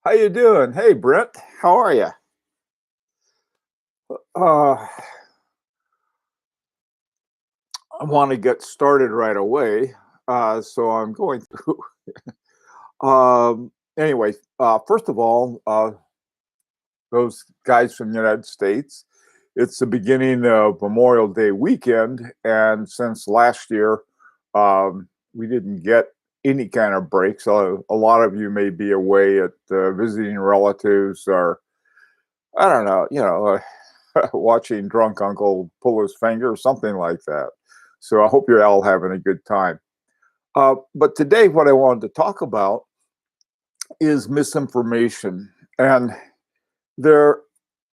How you doing? Hey, Brent. How are you? Uh, I want to get started right away, so I'm going to. Anyway, first of all, those guys from the United States. It's the beginning of Memorial Day weekend, and since last year, we didn't get any kind of break. So a lot of you may be away at visiting relatives, or I don't know, watching drunk uncle pull his finger or something like that. So I hope you're all having a good time. But today, what I wanted to talk about is misinformation. And there are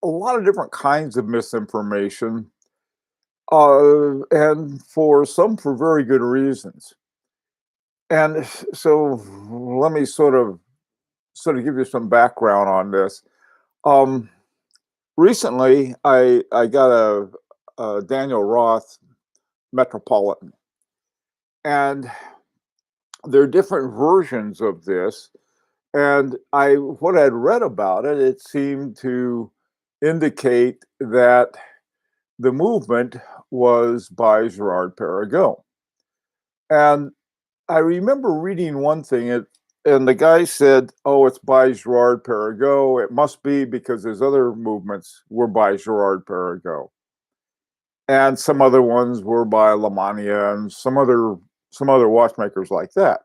a lot of different kinds of misinformation, and for some for very good reasons. And so let me sort of give you some background on this. Um, Recently, I got a Daniel Roth Metropolitan. And there are different versions of this. And what I'd read about it, it seemed to indicate that the movement was by Girard-Perregaux. And I remember reading one thing, and the guy said, "Oh, it's by Girard-Perregaux. It must be because his other movements were by Girard-Perregaux, and some other ones were by Lamania and some other watchmakers like that."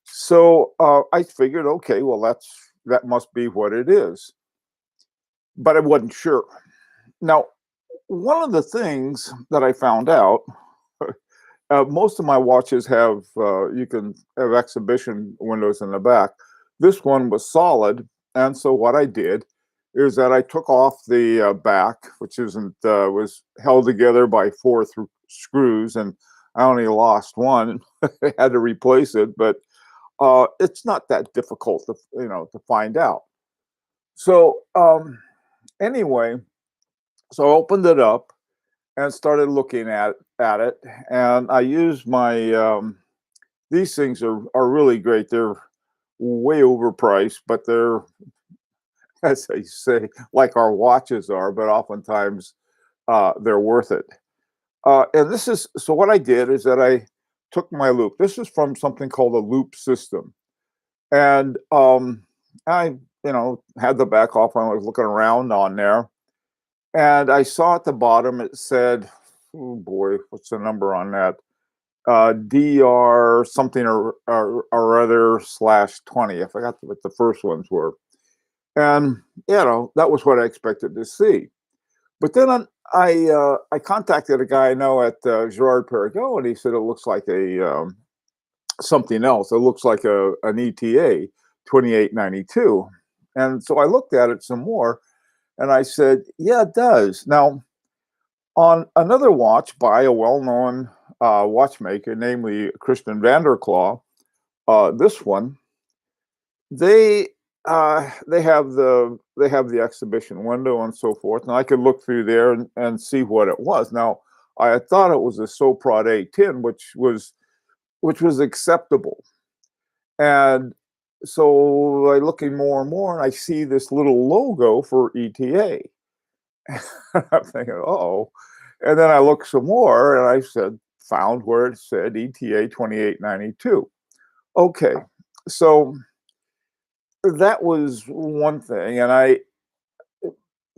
So I figured, okay, well, that must be what it is, but I wasn't sure. Now, one of the things that I found out, most of my watches have you can have exhibition windows in the back. This one was solid, and so what I did is that I took off the back, which isn't was held together by four through screws, and I only lost one. I had to replace it, but it's not that difficult to find out. So anyway, so I opened it up and started looking at it, and I used my these things are really great. They're way overpriced, but they're as they say, like our watches are, but oftentimes they're worth it. And this is so what I did is that I took my loop. This is from something called a loop system. And I, had the back off when I was looking around on there. And I saw at the bottom it said, oh boy, what's the number on that? DR something or other slash 20. I forgot what the first ones were. And, that was what I expected to see. But then I contacted a guy I know at Girard-Perregaux, and he said it looks like a something else. It looks like an ETA 2892. And so I looked at it some more and I said, yeah, it does. Now, on another watch by a well known watchmaker, namely Christian Vanderclaw, this one, they they have the exhibition window and so forth, and I could look through there and see what it was. Now, I had thought it was a Soprod A10, which was acceptable. And so I looking more and more, and I see this little logo for ETA. I'm thinking, oh. And then I looked some more, and I found where it said ETA 2892. Okay, so that was one thing, and I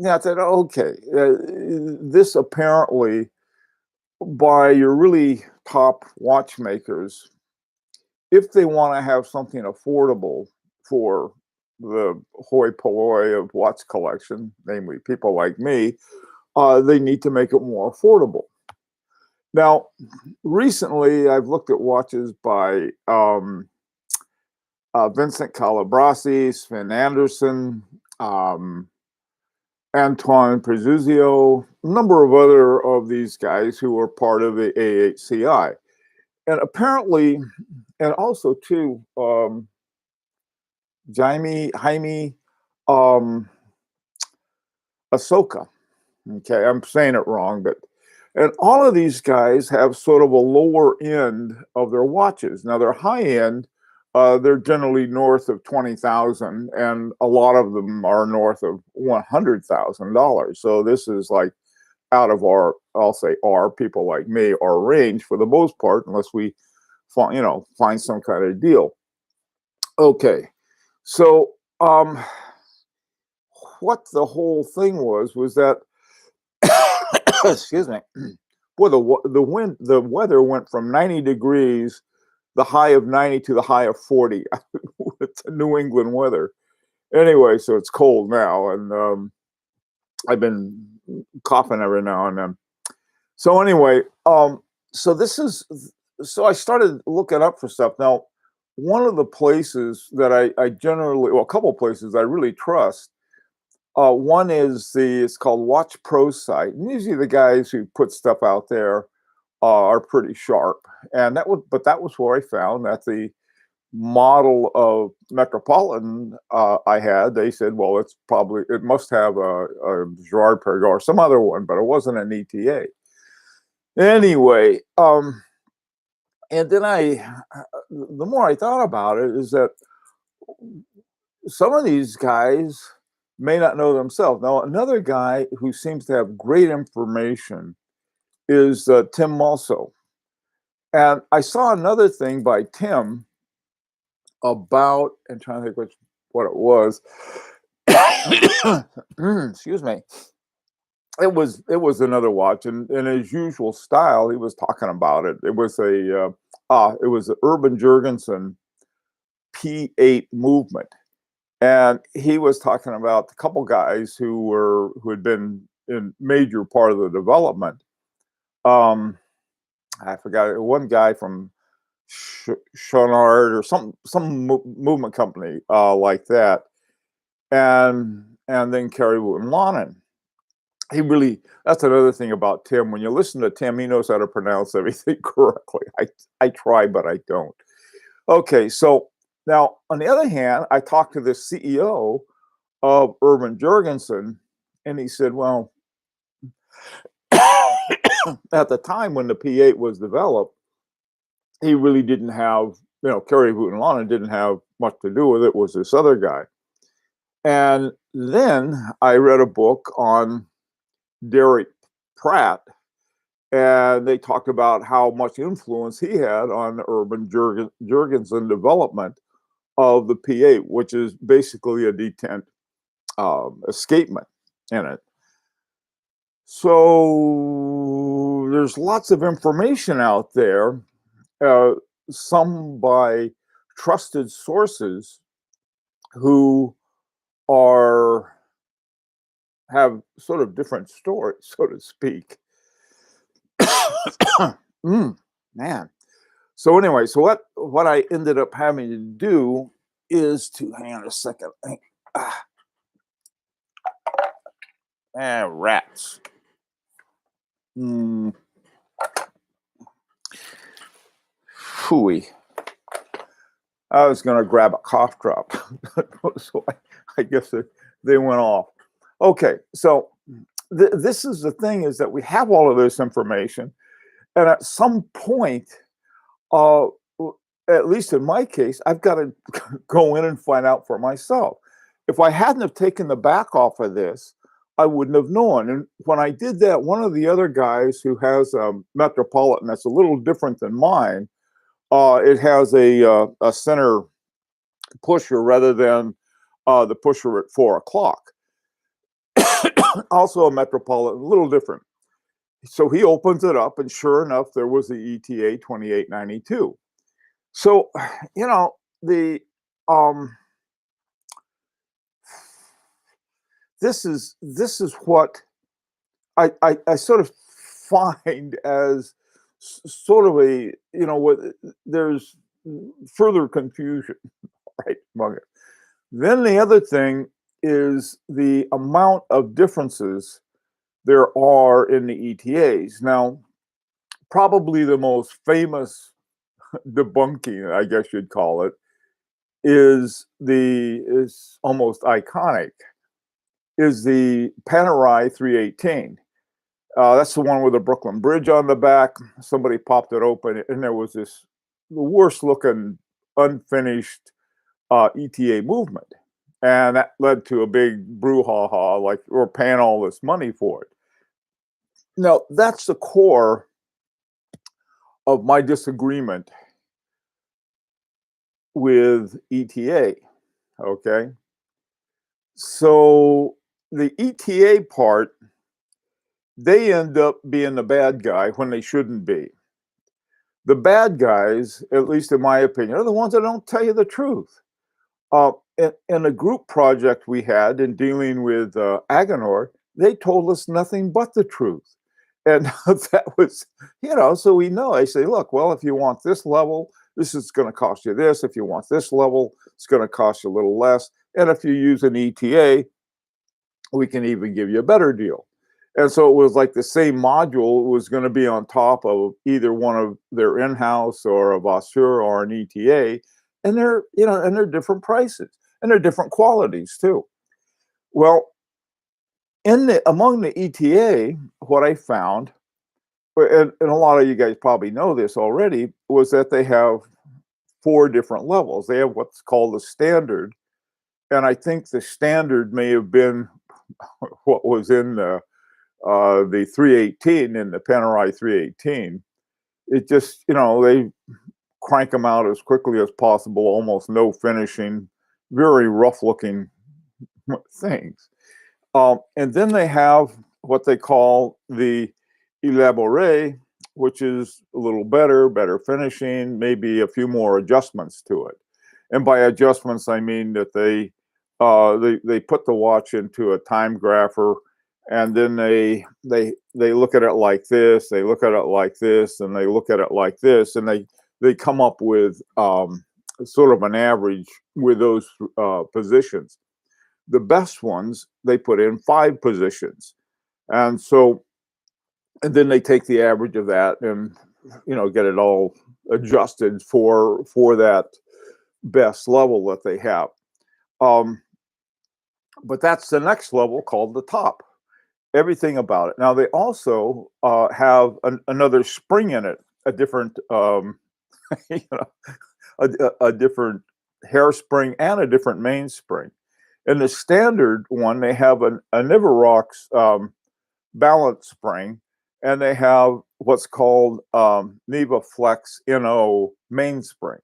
said, okay, this apparently by your really top watchmakers, if they want to have something affordable for the hoi polloi of watch collection, namely people like me, they need to make it more affordable. Now, recently, I've looked at watches by Vincent Calabresi, Sven Anderson, Antoine Prezuzio, a number of other of these guys who are part of the AHCI. And apparently, and also too, Jaime Ahsoka. Okay, I'm saying it wrong, but and all of these guys have sort of a lower end of their watches. Now, their high end they're generally north of 20,000, and a lot of them are north of $100,000. So this is like out of our, I'll say our people like me, our range for the most part, unless we find some kind of deal. Okay, so what the whole thing was that excuse me, boy, the weather went from 90 degrees, the high of 90 to the high of 40 with the New England weather. Anyway, so it's cold now, and I've been coughing every now and then. So anyway, so this is so I started looking up for stuff. Now, one of the places that I generally, well, a couple places I really trust. One is it's called Watch Pro site, and usually the guys who put stuff out there are pretty sharp. And that was where I found that the model of Metropolitan I had. They said, well, it must have a Girard-Perregaux or some other one, but it wasn't an ETA. Anyway, and then the more I thought about it, is that some of these guys may not know themselves. Now, another guy who seems to have great information is Tim Malso. And I saw another thing by Tim about, and trying to think what it was. Excuse me. It was another watch, and in his usual style, he was talking about it. It was the Urban Jurgensen P8 movement. And he was talking about a couple guys who had been in major part of the development. I forgot, one guy from Chouinard or some movement company like that, and then Caribou and Lonan. That's another thing about Tim. When you listen to Tim, he knows how to pronounce everything correctly. I try, but I don't. Okay, so now, on the other hand, I talked to the CEO of Urban Jurgensen, and he said, well, at the time when the P8 was developed, he really didn't have, Kerry Vuitton didn't have much to do with it. It was this other guy. And then I read a book on Derek Pratt, and they talked about how much influence he had on the Urban Jurgensen development of the P8, which is basically a detent escapement in it. So there's lots of information out there, some by trusted sources who have sort of different stories, so to speak. Man. So anyway, so what I ended up having to do is to, hang on a second. Rats. Phooey. I was going to grab a cough drop, so I guess they went off. Okay, so this is the thing, is that we have all of this information, and at some point, at least in my case, I've got to go in and find out for myself. If I hadn't have taken the back off of this, I wouldn't have known. And when I did that, one of the other guys who has a Metropolitan that's a little different than mine, it has a center pusher rather than the pusher at 4 o'clock. Also a Metropolitan, a little different. So he opens it up, and sure enough, there was the ETA 2892. So, this is what I sort of find as sort of a, there's further confusion, right, among it. Then the other thing is the amount of differences there are in the ETAs. Now, probably the most famous debunking, I guess you'd call it, is almost iconic, is the Panerai 318. That's the one with the Brooklyn Bridge on the back. Somebody popped it open, and there was the worst looking unfinished ETA movement. And that led to a big brouhaha, like we're paying all this money for it. Now, that's the core of my disagreement with ETA. Okay. So the ETA part, they end up being the bad guy when they shouldn't be. The bad guys, at least in my opinion, are the ones that don't tell you the truth. In a group project we had in dealing with Aganor, they told us nothing but the truth. And that was, so we know. I say, look, well, if you want this level, this is going to cost you this. If you want this level, it's going to cost you a little less. And if you use an ETA, we can even give you a better deal. And so it was like the same module was going to be on top of either one of their in-house or a Vasseur or an ETA. And they're different prices and they're different qualities too. Well, among the ETA, what I found, and a lot of you guys probably know this already, was that they have 4 different levels. They have what's called the standard. And I think the standard may have been what was in the 318, in the Panerai 318. It just, they crank them out as quickly as possible, almost no finishing, very rough looking things. And then they have what they call the elaboré, which is a little better finishing, maybe a few more adjustments to it. And by adjustments, I mean that they put the watch into a time grapher, and then they look at it like this, they look at it like this, and they look at it like this, and they come up with sort of an average with those positions. The best ones, they put in 5 positions. And then they take the average of that and, get it all adjusted for that best level that they have. But that's the next level called the top. Everything about it. Now, they also have another spring in it, a different, a different hairspring and a different mainspring. In the standard one, they have a Niverox balance spring, and they have what's called Neva Flex NO mainspring.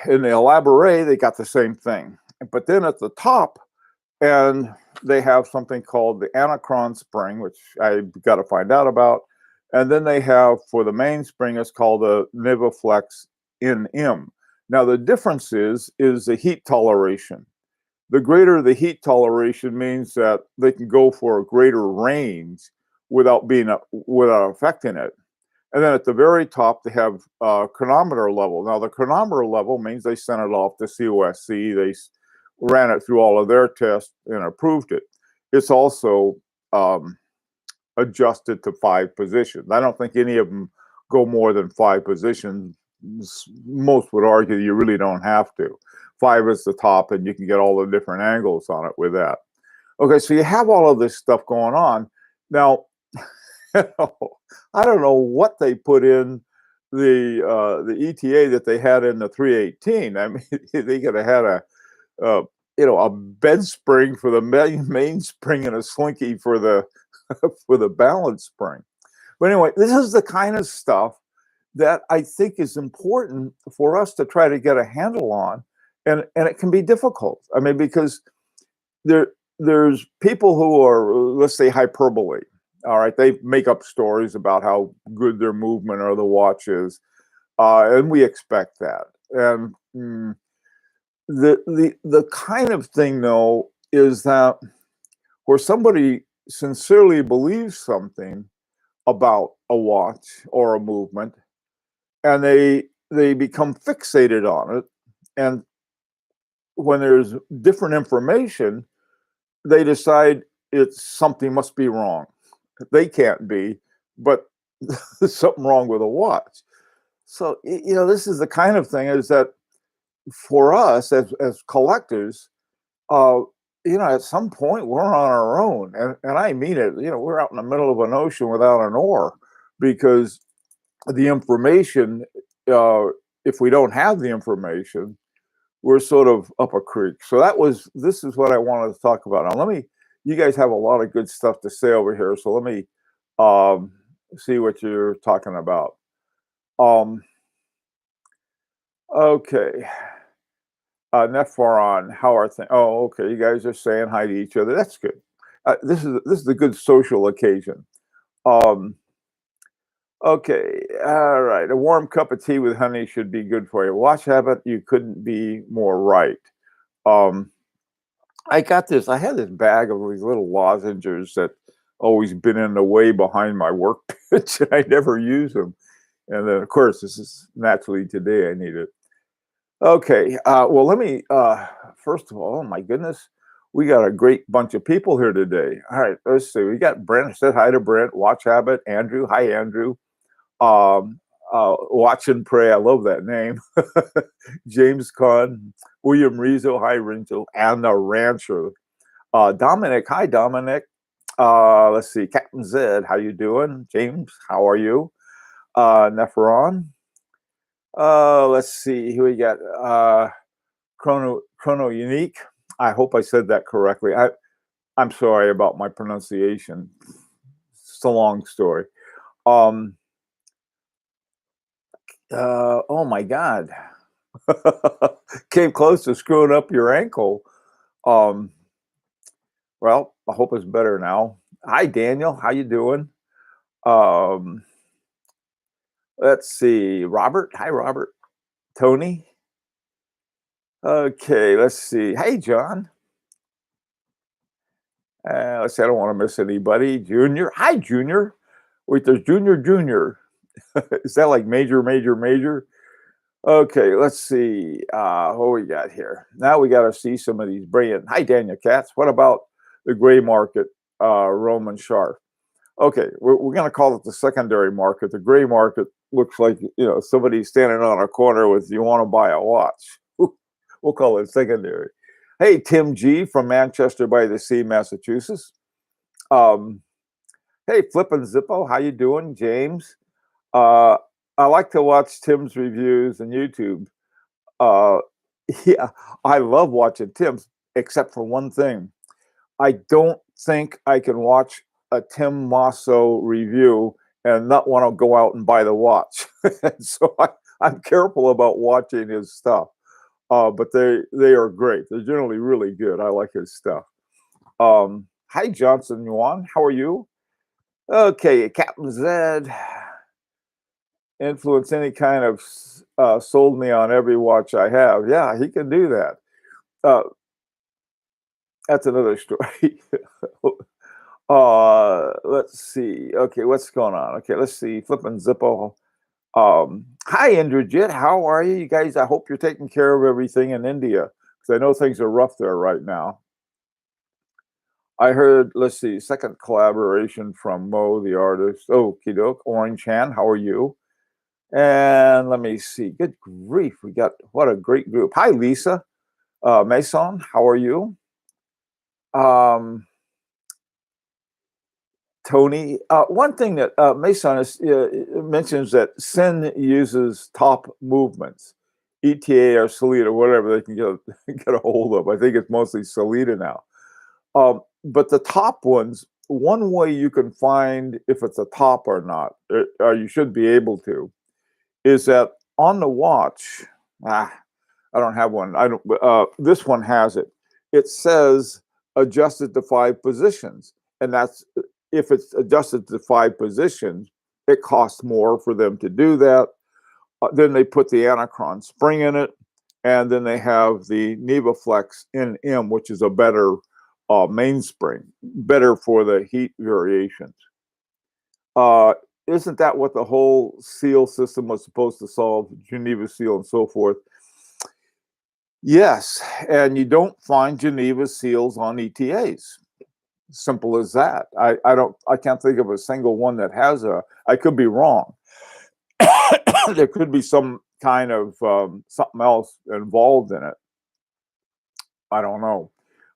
In the Elaboré, they got the same thing. But then at the top, and they have something called the Anachron spring, which I got to find out about. And then they have, for the mainspring, it's called the Neva Flex NM. Now, the difference is the heat toleration. The greater the heat toleration means that they can go for a greater range without affecting it. And then at the very top, they have chronometer level. Now, the chronometer level means they sent it off to COSC. They ran it through all of their tests and approved it. It's also adjusted to 5 positions. I don't think any of them go more than 5 positions. Most would argue you really don't have to. 5 is the top, and you can get all the different angles on it with that. Okay, so you have all of this stuff going on. Now, I don't know what they put in the ETA that they had in the 318. I mean, they could have had a bed spring for the main spring and a slinky for the for the balance spring. But anyway, this is the kind of stuff that I think is important for us to try to get a handle on, and it can be difficult. I mean, because there's people who are, let's say, hyperbole. All right, they make up stories about how good their movement or the watch is, and we expect that. And the kind of thing, though, is that where somebody sincerely believes something about a watch or a movement, and they become fixated on it, and when there's different information, they decide it's something must be wrong. They can't be, but there's something wrong with a watch. So, this is the kind of thing is that for us as collectors, at some point we're on our own, and I mean it. We're out in the middle of an ocean without an oar, because the information if we don't have the information, we're sort of up a creek. So this is what I wanted to talk about. Now, you guys have a lot of good stuff to say over here. So let me um, see what you're talking about. Um, okay. Nepharon, how are things? Oh, okay. You guys are saying hi to each other. That's good. This is a good social occasion. Um, okay. All right. A warm cup of tea with honey should be good for you. Watch habit. You couldn't be more right. Um, I got this. I had this bag of these little lozenges that always been in the way behind my workbench, and I never use them. And then, of course, this is naturally today I need it. Okay. Well, let me first of all, oh my goodness, we got a great bunch of people here today. All right, let's see. We got Brent. Said hi to Brent. Watch Habit. Andrew. Hi, Andrew. Um, Watch and Pray. I love that name. James Kahn. William Rizzo. Hi, Rizzo. Anna Rancher. Dominic. Hi, Dominic. Let's see. Captain Zed. How you doing? James. How are you? Nepharon. Let's see. Who we got? Chrono Unique. I hope I said that correctly. I'm sorry about my pronunciation. It's a long story. Oh my God. Came close to screwing up your ankle. Um, well, I hope it's better now. Hi, Daniel. How you doing? Um, let's see. Robert. Hi, Robert. Tony. Okay, let's see. Hey, John. Let's see. I don't want to miss anybody. Junior. Hi, Junior. Wait, there's Junior. Is that like major? Okay, let's see. What we got here? Now we got to see some of these brilliant. Hi, Daniel Katz. What about the gray market, Roman Sharp? Okay, we're going to call it the secondary market. The gray market looks like somebody standing on a corner with "You want to buy a watch?" We'll call it secondary. Hey, Tim G from Manchester by the Sea, Massachusetts. Um, hey, Flippin' Zippo, how you doing, James? Uh, I like to watch Tim's reviews on YouTube. Uh, yeah, I love watching Tim's, except for one thing. I don't think I can watch a Tim Mosso review and not want to go out and buy the watch. So I'm careful about watching his stuff. But they are great. They're generally really good. I like his stuff. Hi, Johnson Yuan. How are you? Okay, Captain Zed. Influence any kind of sold me on every watch I have. Yeah, he can do that. Uh, that's another story. Let's see. Okay, what's going on? Okay, let's see. Flipping Zippo. Hi, Indrajit. How are you? You guys, I hope you're taking care of everything in India because I know things are rough there right now. I heard, let's see, second collaboration from Mo, the artist. Oh, Kidok. Orange Hand, how are you? And let me see. Good grief. We got what a great group. Hi, Lisa. Mason, how are you? Um, Tony. One thing that Mason mentions that Sin uses top movements, ETA or Salida, whatever they can get a hold of. I think it's mostly Salida now. But the top ones, one way you can find if it's a top or not, or you should be able to, is that on the watch. I don't have one. I don't. This one has it. It says adjusted to 5 positions, and that's if it's adjusted to 5 positions. It costs more for them to do that. Then they put the Anachron spring in it, and then they have the NevaFlex NM, which is a better mainspring, better for the heat variations. Isn't that what the whole seal system was supposed to solve? Geneva seal and so forth. Yes, and you don't find Geneva seals on ETAs. Simple as that. I can't think of a single one that has a. I could be wrong. There could be some kind of something else involved in it. I don't know.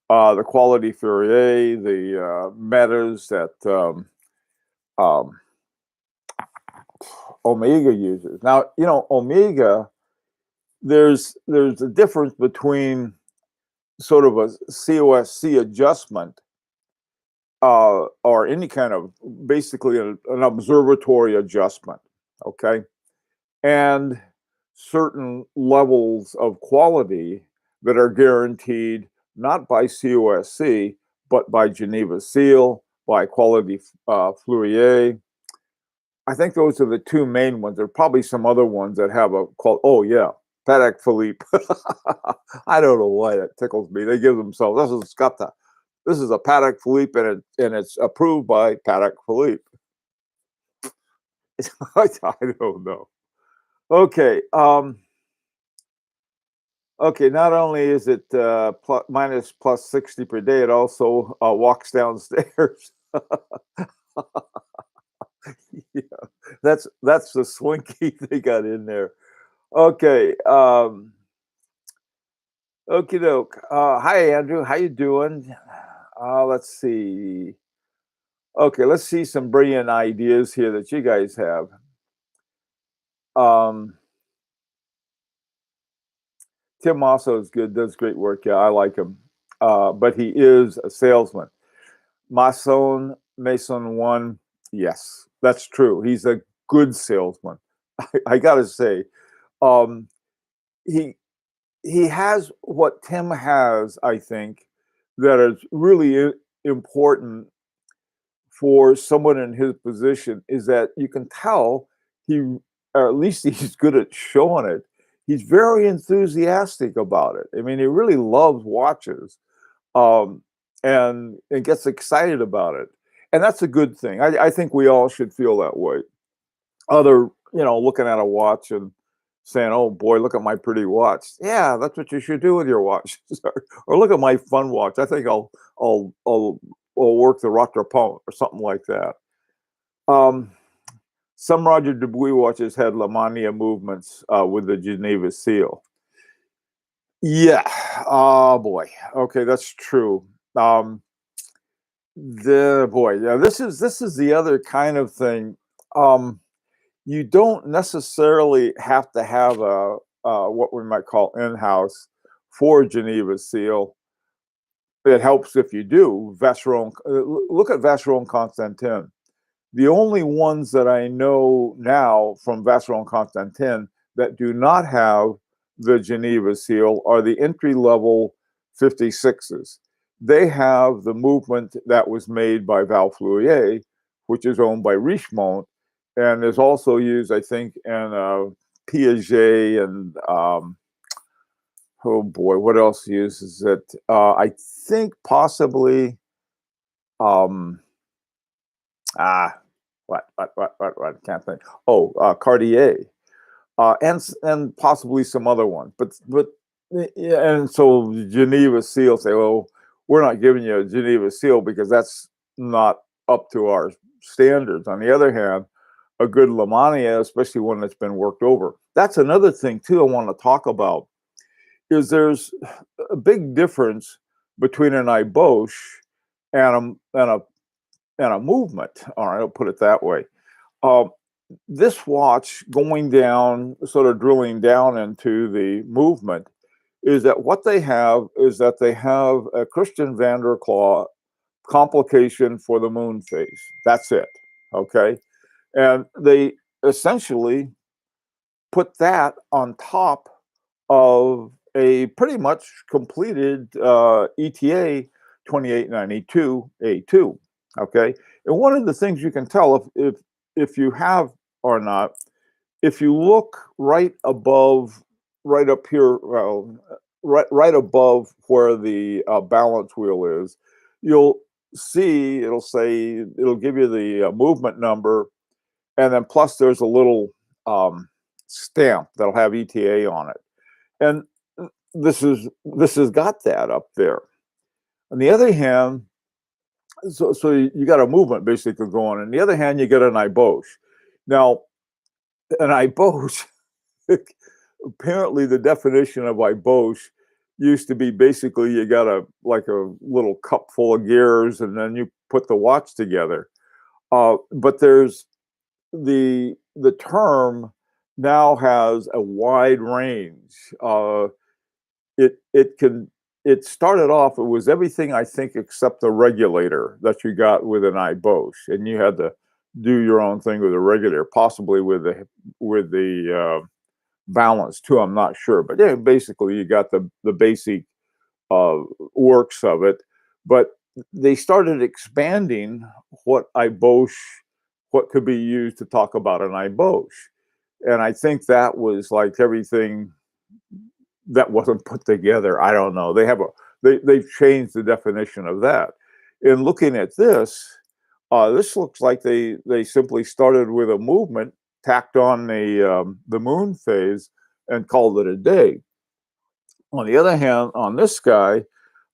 The quality Fourier, the metas that um, Omega uses. Now, Omega there's a difference between sort of a COSC adjustment, or any kind of basically an observatory adjustment, okay, and certain levels of quality that are guaranteed not by COSC but by Geneva Seal, by Quality Fleurier. I think those are the two main ones. There are probably some other ones that have a called. Oh yeah, Patek Philippe. I don't know why that tickles me. They give themselves this is a Patek Philippe, and it's approved by Patek Philippe. I don't know. Okay. Okay. Not only is it minus plus 60 per day, it also walks downstairs. Yeah, that's the slinky they got in there. Okay. Okie doke. Hi, Andrew. How you doing? Let's see. Okay, let's see some brilliant ideas here that you guys have. Tim also is good, does great work. Yeah, I like him. But he is a salesman. Mason 1, yes, that's true. He's a good salesman. I gotta say, um, he he has what Tim has, I think, that is really important for someone in his position, is that you can tell he, or at least he's good at showing it. He's very enthusiastic about it. I mean, he really loves watches, um, and gets excited about it, and that's a good thing. I think we all should feel that way. Looking at a watch and saying, "Oh boy, look at my pretty watch." Yeah, that's what you should do with your watch. Or look at my fun watch. I think I'll work the Roth or something like that. Um, some Roger Dubuis watches had Lamania movements with the Geneva seal. Yeah. Oh boy. Okay, that's true. Um, the boy. Yeah. This is the other kind of thing. You don't necessarily have to have a what we might call in-house for Geneva seal. It helps if you do. Vacheron. Look at Vacheron Constantin. The only ones that I know now from Vacheron Constantin that do not have the Geneva seal are the entry level 56s. They have the movement that was made by Val Fleurier, which is owned by Richemont, and is also used, I think, in Piaget and oh boy, what else uses it? I think possibly um, ah what? Can't think. Oh, Cartier, and possibly some other one. But yeah, and so Geneva Seal say, "Oh, we're not giving you a Geneva Seal because that's not up to our standards." On the other hand, a good Lamania, especially one that's been worked over. That's another thing too I want to talk about, is there's a big difference between an ebauche and a movement. All right, I'll put it that way. Uh, this watch going down, sort of drilling down into the movement, is that what they have is that they have a Christian Vanderclaw complication for the moon phase. That's it. Okay. And they essentially put that on top of a pretty much completed ETA 2892 A2. Okay. And one of the things you can tell if you have or not, if you look right above, right up here, well, right above where the balance wheel is, you'll see it'll give you the movement number, and then plus there's a little stamp that'll have ETA on it, and this has got that up there. On the other hand, so you got a movement basically going. On the other hand, you get an ebauche. Now, an ebauche, apparently the definition of ebauche used to be basically you got like a little cup full of gears and then you put the watch together. But there's the term now has a wide range. It can it started off, it was everything I think except the regulator that you got with an ebauche, and you had to do your own thing with a regulator, possibly with the balance too. I'm not sure, but yeah, basically you got the basic uh, works of it. But they started expanding what could be used to talk about an ebauche, and I think that was like everything that wasn't put together. I don't know. They've changed the definition of that. In looking at this, this looks like they simply started with a movement, tacked on the moon phase, and called it a day. On the other hand, on this guy,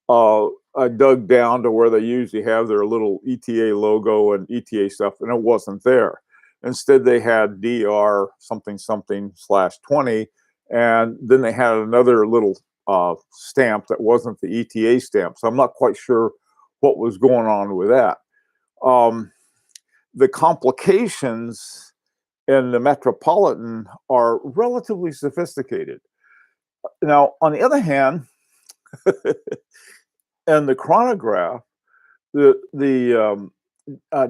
I dug down to where they usually have their little ETA logo and ETA stuff, and it wasn't there. Instead, they had DR something something slash 20, and then they had another little stamp that wasn't the ETA stamp. So I'm not quite sure what was going on with that. Um, the complications in the Metropolitan are relatively sophisticated. Now, on the other hand, and the chronograph, the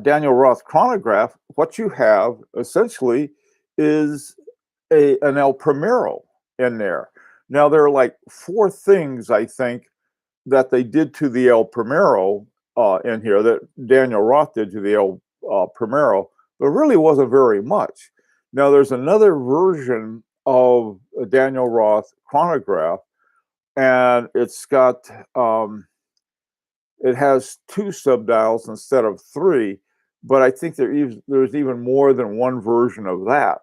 Daniel Roth chronograph, what you have essentially is an El Primero in there. Now there are like four things I think that they did to the El Primero in here that Daniel Roth did to the El Primero, but really wasn't very much. Now there's another version of a Daniel Roth chronograph, and it's got it has two subdials instead of three, but I think there's even more than one version of that.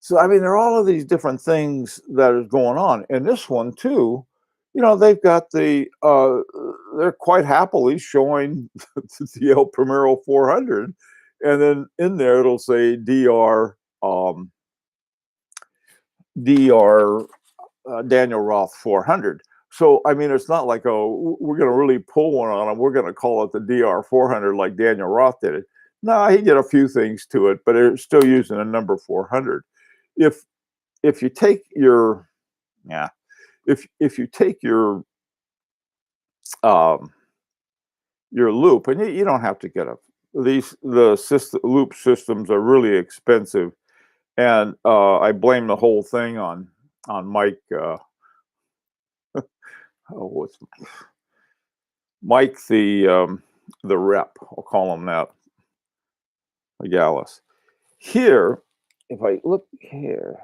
So I mean, there are all of these different things that is going on. And this one too, they've got they're quite happily showing the El Primero 400, and then in there it'll say DR Daniel Roth 400. So, I mean, it's not like, oh, we're going to really pull one on him. We're going to call it the DR 400 like Daniel Roth did it. No, he did a few things to it, but it's still using a number 400. If if you take your yeah, if you take um, your loop, and you don't have to get a loop systems are really expensive, and I blame the whole thing on Mike. Oh, what's Mike, the rep, I'll call him that, Gallus. Here, if I look here,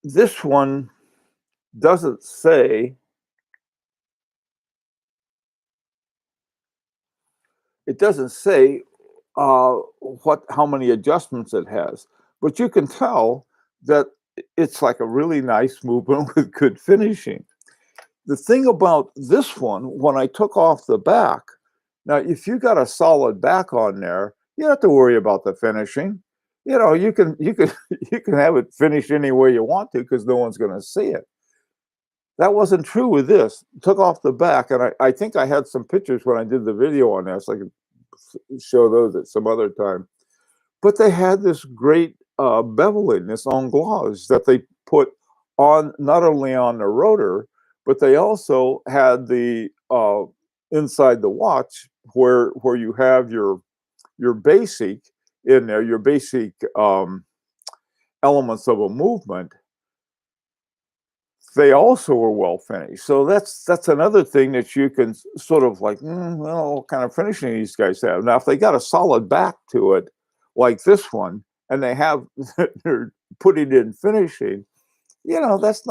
this one doesn't say, it doesn't say how many adjustments it has, but you can tell that it's like a really nice movement with good finishing. The thing about this one, when I took off the back, now if you got a solid back on there, you don't have to worry about the finishing. You can you can have it finished any way you want to because no one's going to see it. That wasn't true with this. Took off the back, and I think I had some pictures when I did the video on this. I could show those at some other time. But they had this great beveling, this anglaise that they put on not only on the rotor, but they also had the inside the watch where you have your basic in there, your basic elements of a movement. They also were well finished. So that's another thing that you can sort of like, well, what kind of finishing these guys have. Now, if they got a solid back to it, like this one, and they're putting in finishing, that's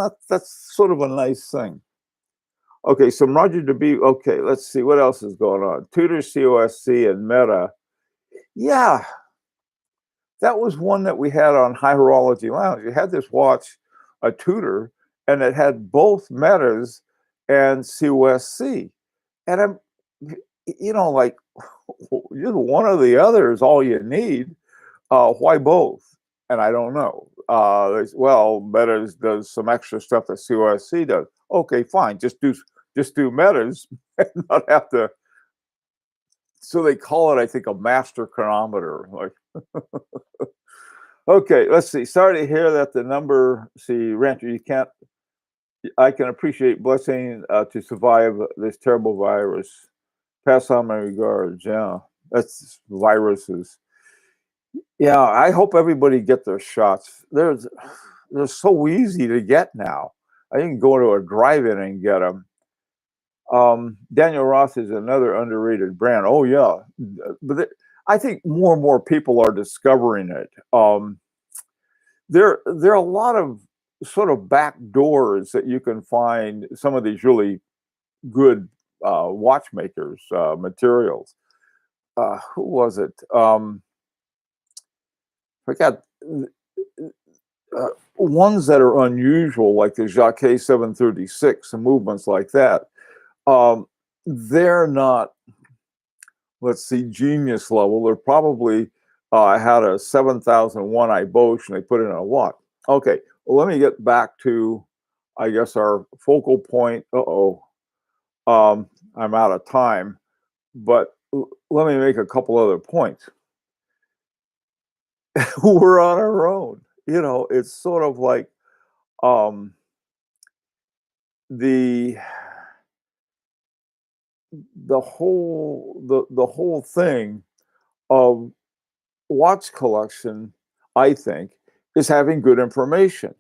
sort of a nice thing. Okay, so Roger DeB. Okay, let's see what else is going on. Tudor COSC and Meta. Yeah, that was one that we had on High Horology Lounge. You had this watch, a Tudor, and it had both Metas and COSC. And I'm, like, one or the other is all you need. Why both? And I don't know. Well, Metas does some extra stuff that COSC does. Okay, fine. Just do Metas and not have to So they call it, I think, a master chronometer. Like, okay, let's see. Sorry to hear that the number. See, Rancher, you can't. I can appreciate blessing to survive this terrible virus. Pass on my regards. Yeah, that's viruses. Yeah, I hope everybody get their shots. They're so easy to get now. I can go to a drive-in and get them. Daniel Roth is another underrated brand. Oh yeah, but I think more and more people are discovering it. There are a lot of sort of back doors that you can find some of these really good watchmakers materials. Who was it? I got ones that are unusual, like the Jacquet 736 and movements like that. They're not, let's see, genius level. They're probably had a 7001 ebauche and they put it in a watch. Okay, well, let me get back to, I guess, our focal point. I'm out of time, but let me make a couple other points. We're on our own. You know, it's sort of like um, the the whole thing of watch collection, I think, is having good information.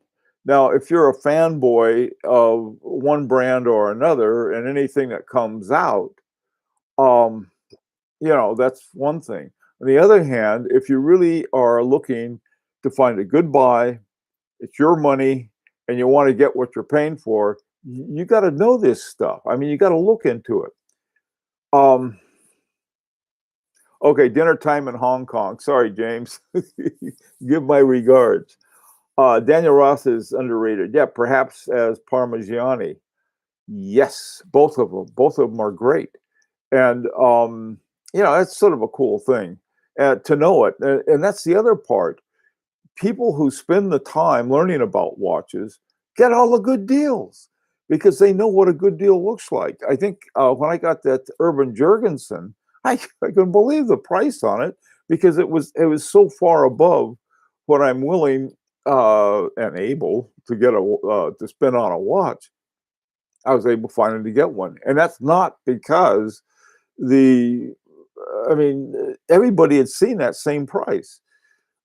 Now, if you're a fanboy of one brand or another and anything that comes out, um, you know, that's one thing. On the other hand, if you really are looking to find a good buy, it's your money, and you want to get what you're paying for, you got to know this stuff. I mean, you got to look into it. Um, okay, dinner time in Hong Kong. Sorry, James. Give my regards. Daniel Roth is underrated. Yeah, perhaps as Parmigiani. Yes, both of them. Both of them are great. And, you know, that's sort of a cool thing to know it. And that's the other part. People who spend the time learning about watches get all the good deals because they know what a good deal looks like. I think when I got that Urban Jurgensen, I couldn't believe the price on it because it was so far above what I'm willing and able to get to spend on a watch. I was able finally to get one, and that's not because the I mean everybody had seen that same price.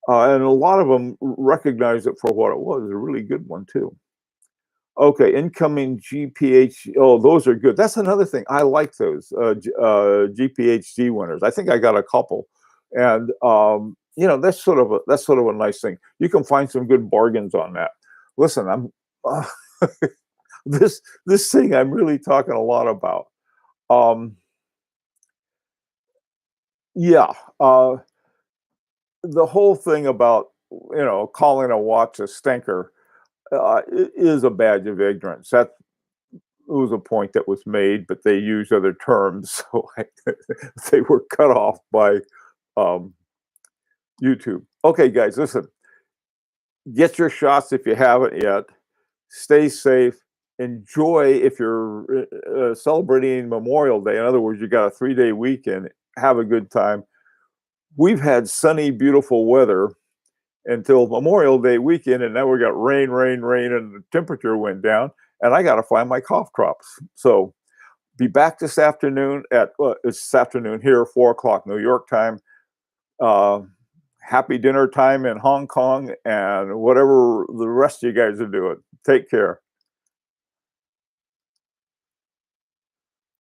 And a lot of them recognized it for what it was. A really good one too. Okay, incoming GPH. Oh, those are good. That's another thing. I like those GPHG winners. I think I got a couple, and you know that's sort of a nice thing. You can find some good bargains on that. Listen, I'm this thing I'm really talking a lot about. Um, yeah, the whole thing about calling a watch a stinker is a badge of ignorance. That was a point that was made, but they used other terms, so they were cut off by um, YouTube. Okay, guys, listen. Get your shots if you haven't yet. Stay safe. Enjoy if you're celebrating Memorial Day. In other words, you got a 3-day weekend. Have a good time. We've had sunny, beautiful weather until Memorial Day weekend, and now we got rain, rain, rain, and the temperature went down, and I got to find my cough drops. So be back this afternoon it's this afternoon here, 4 o'clock New York time. Uh, Happy dinner time in Hong Kong and whatever the rest of you guys are doing. Take care.